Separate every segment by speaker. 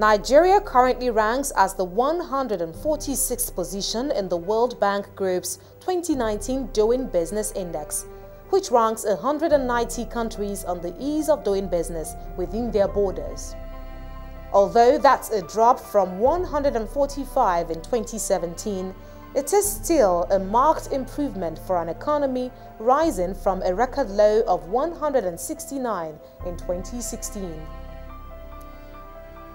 Speaker 1: Nigeria currently ranks as the 146th position in the World Bank Group's 2019 Doing Business Index, which ranks 190 countries on the ease of doing business within their borders. Although that's a drop from 145 in 2017, it is still a marked improvement for an economy rising from a record low of 169 in 2016.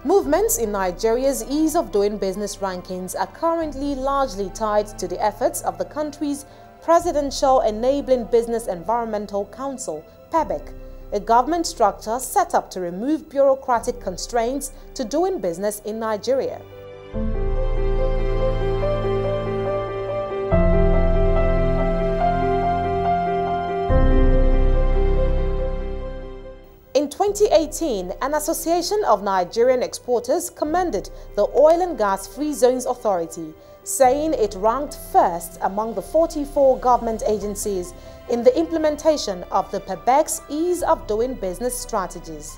Speaker 1: Movements in Nigeria's ease of doing business rankings are currently largely tied to the efforts of the country's Presidential Enabling Business Environmental Council, PEBEC, a government structure set up to remove bureaucratic constraints to doing business in Nigeria. In 2018, an association of Nigerian exporters commended the Oil and Gas Free Zones Authority, saying it ranked first among the 44 government agencies in the implementation of the PEBEC's Ease of Doing Business strategies.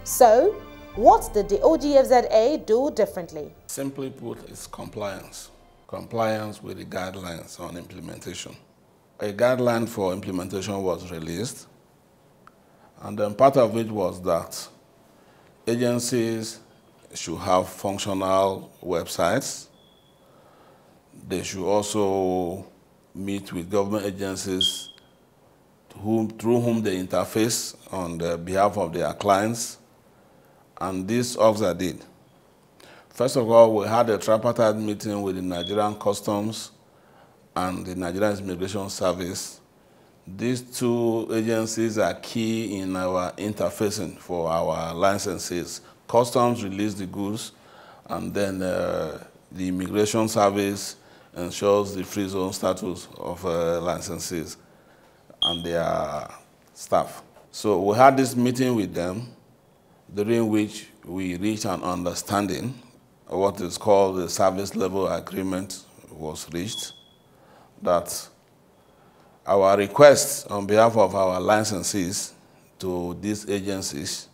Speaker 1: So, what did the OGFZA do differently?
Speaker 2: Simply put, it's compliance. Compliance with the guidelines on implementation. A guideline for implementation was released, and then part of it was that agencies should have functional websites. They should also meet with government agencies through whom they interface on the behalf of their clients, and this OGZFA did. First of all, we had a tripartite meeting with the Nigerian Customs and the Nigerian Immigration Service. These two agencies are key in our interfacing for our licenses. Customs release the goods, and then the Immigration Service ensures the free zone status of licenses and their staff. So we had this meeting with them, during which we reached an understanding. What is called the service level agreement was reached, that our requests on behalf of our licensees to these agencies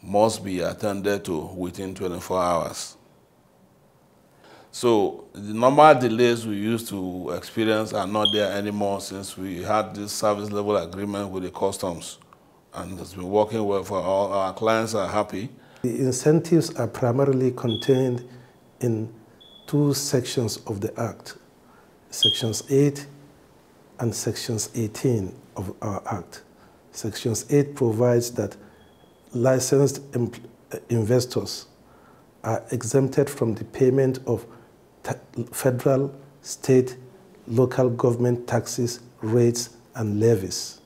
Speaker 2: must be attended to within 24 hours. So the normal delays we used to experience are not there anymore since we had this service level agreement with the customs, and it's been working well for all. Our clients are happy.
Speaker 3: The incentives are primarily contained in two sections of the Act, Sections 8 and Sections 18 of our Act. Sections 8 provides that licensed investors are exempted from the payment of federal, state, local government taxes, rates, and levies.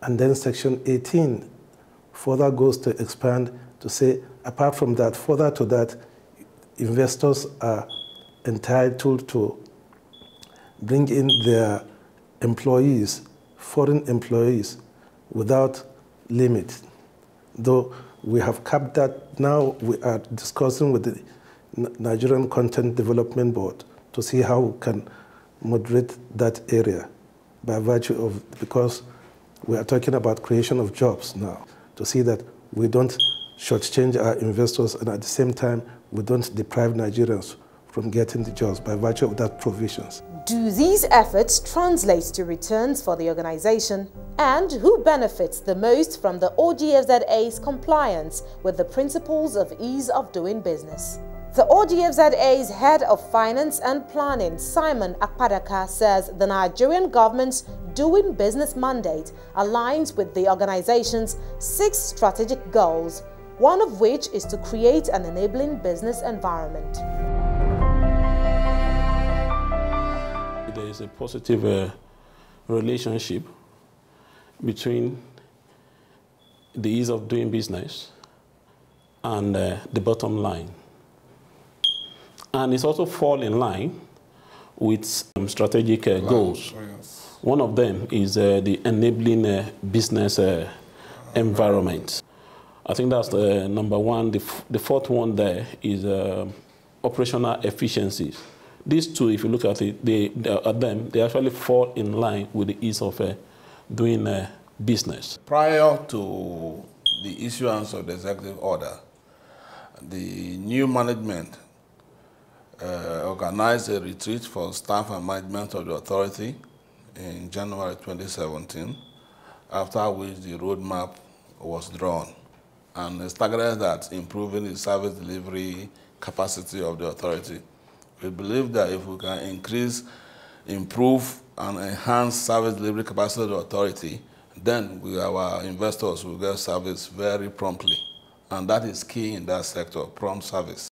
Speaker 3: And then Section 18 further goes to expand to say, apart from that, further to that, investors are entitled to bring in their employees, foreign employees, without limit. Though we have capped that, now we are discussing with the Nigerian Content Development Board to see how we can moderate that area by virtue of, because we are talking about creation of jobs now, to see that we don't shortchange our investors and at the same time we don't deprive Nigerians from getting the jobs by virtue of that provisions.
Speaker 1: Do these efforts translate to returns for the organization? And who benefits the most from the OGFZA's compliance with the principles of ease of doing business? The OGFZA's head of finance and planning, Simon Akpadaka, says the Nigerian government's doing business mandate aligns with the organization's 6 strategic goals, one of which is to create an enabling business environment.
Speaker 4: There is a positive relationship between the ease of doing business and the bottom line. And it's also fall in line with strategic goals.
Speaker 2: Yes.
Speaker 4: One of them is the enabling business environment. I think that's the number one. The fourth one there is operational efficiencies. These two, if you look at it, they actually fall in line with the ease of doing business.
Speaker 2: Prior to the issuance of the executive order, the new management organized a retreat for staff and management of the authority in January 2017, after which the roadmap was drawn. And it's targeted at improving the service delivery capacity of the authority. We believe that if we can improve and enhance service delivery capacity of the authority, then our investors will get service very promptly. And that is key in that sector, prompt service.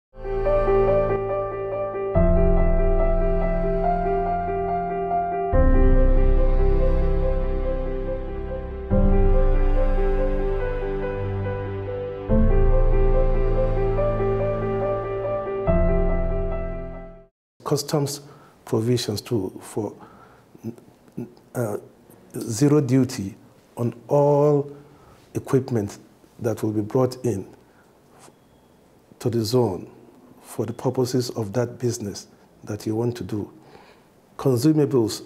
Speaker 3: Customs provisions for zero duty on all equipment that will be brought in to the zone for the purposes of that business that you want to do. Consumables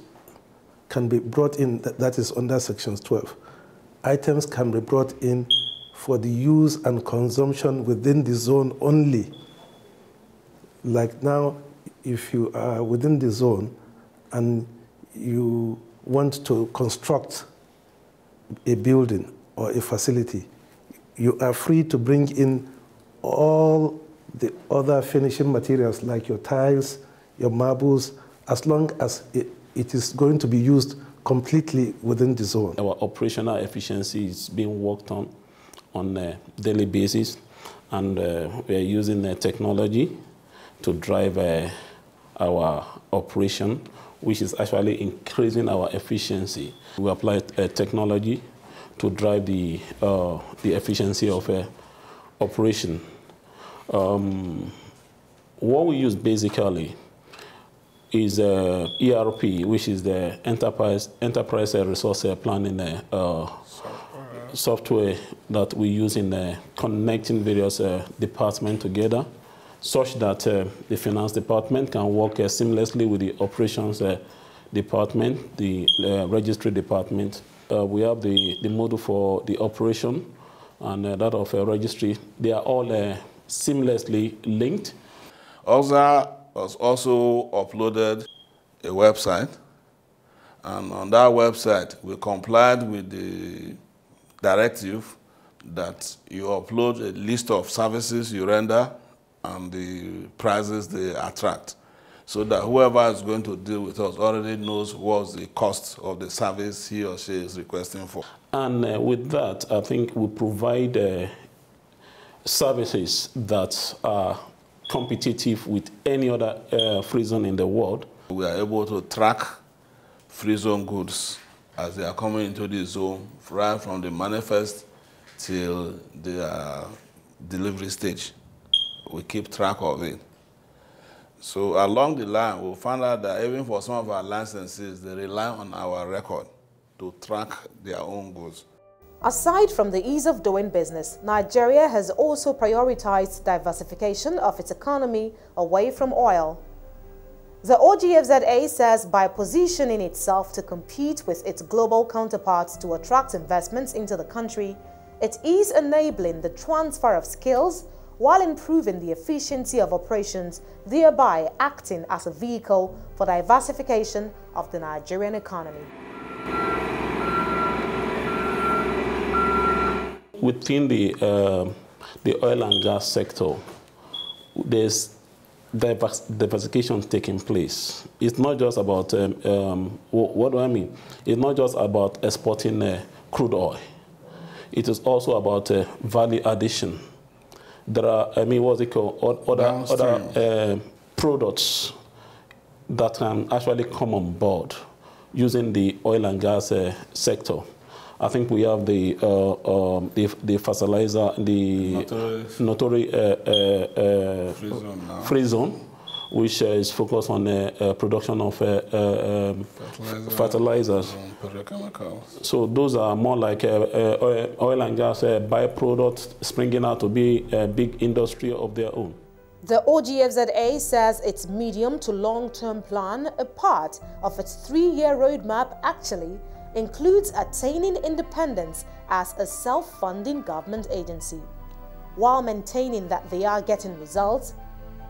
Speaker 3: can be brought in, that is under Section 12. Items can be brought in for the use and consumption within the zone only. Like now, if you are within the zone and you want to construct a building or a facility, you are free to bring in all the other finishing materials like your tiles, your marbles, as long as it is going to be used completely within the zone.
Speaker 4: Our operational efficiency is being worked on a daily basis, and we are using technology to drive our operation, which is actually increasing our efficiency. We apply technology to drive the efficiency of operation. What we use basically is ERP, which is the Enterprise Resource Planning software that we use in connecting various departments together, such that the finance department can work seamlessly with the operations department, the registry department. We have the module for the operation and that of registry. They are all seamlessly linked.
Speaker 2: OGZFA has also uploaded a website, and on that website we complied with the directive that you upload a list of services you render and the prices they attract, so that whoever is going to deal with us already knows what's the cost of the service he or she is requesting for.
Speaker 4: And with that, I think we provide services that are competitive with any other free zone in the world.
Speaker 2: We are able to track free zone goods as they are coming into the zone, right from the manifest till the delivery stage. We keep track of it. So along the line, we'll find out that even for some of our licenses, they rely on our record to track their own goods.
Speaker 1: Aside from the ease of doing business, Nigeria has also prioritized diversification of its economy away from oil. The OGFZA says by positioning itself to compete with its global counterparts to attract investments into the country, it is enabling the transfer of skills while improving the efficiency of operations, thereby acting as a vehicle for diversification of the Nigerian economy.
Speaker 4: Within the oil and gas sector, there's diversification taking place. It's not just about, what do I mean? It's not just about exporting crude oil. It is also about value addition. There are, what's it called, other products that can actually come on board using the oil and gas sector. I think we have the fertilizer, the notorious free zone, which is focused on the production of fertilizers. So those are more like oil and gas byproducts springing out to be a big industry of their own.
Speaker 1: The OGFZA says its medium to long-term plan, a part of its 3-year roadmap, actually includes attaining independence as a self-funding government agency. while maintaining that they are getting results,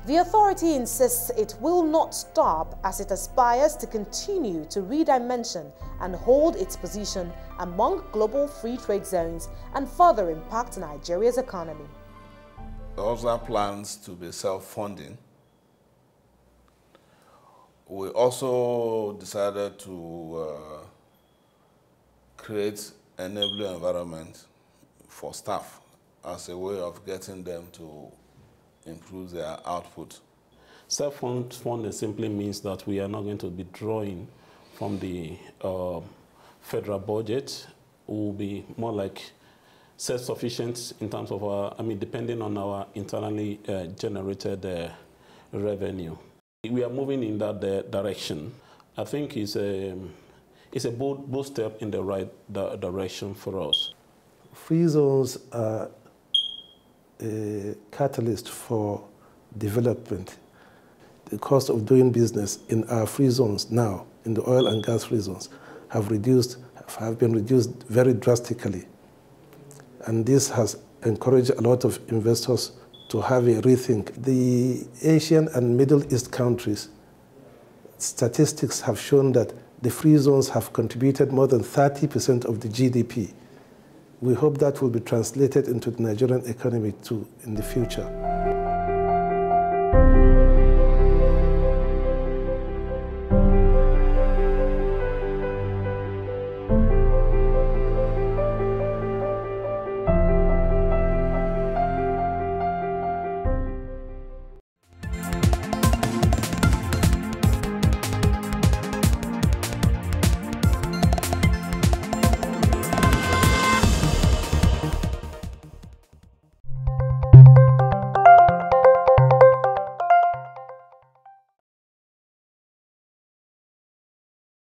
Speaker 1: the authority insists it will not stop as it aspires to continue to redimension and hold its position among global free trade zones and further impact Nigeria's economy.
Speaker 2: The OGZFA plans to be self-funding. We also decided to create an enabling environment for staff as a way of getting them to improve their output.
Speaker 4: Self-funding simply means that we are not going to be drawing from the federal budget. We will be more like self-sufficient in terms of our, depending on our internally generated revenue. We are moving in that direction. I think it's a bold step in the right direction for us.
Speaker 3: Free zones are a catalyst for development. The cost of doing business in our free zones now, in the oil and gas free zones, have been reduced very drastically. And this has encouraged a lot of investors to have a rethink. The Asian and Middle East countries, statistics have shown that the free zones have contributed more than 30% of the GDP. We hope that will be translated into the Nigerian economy too in the future.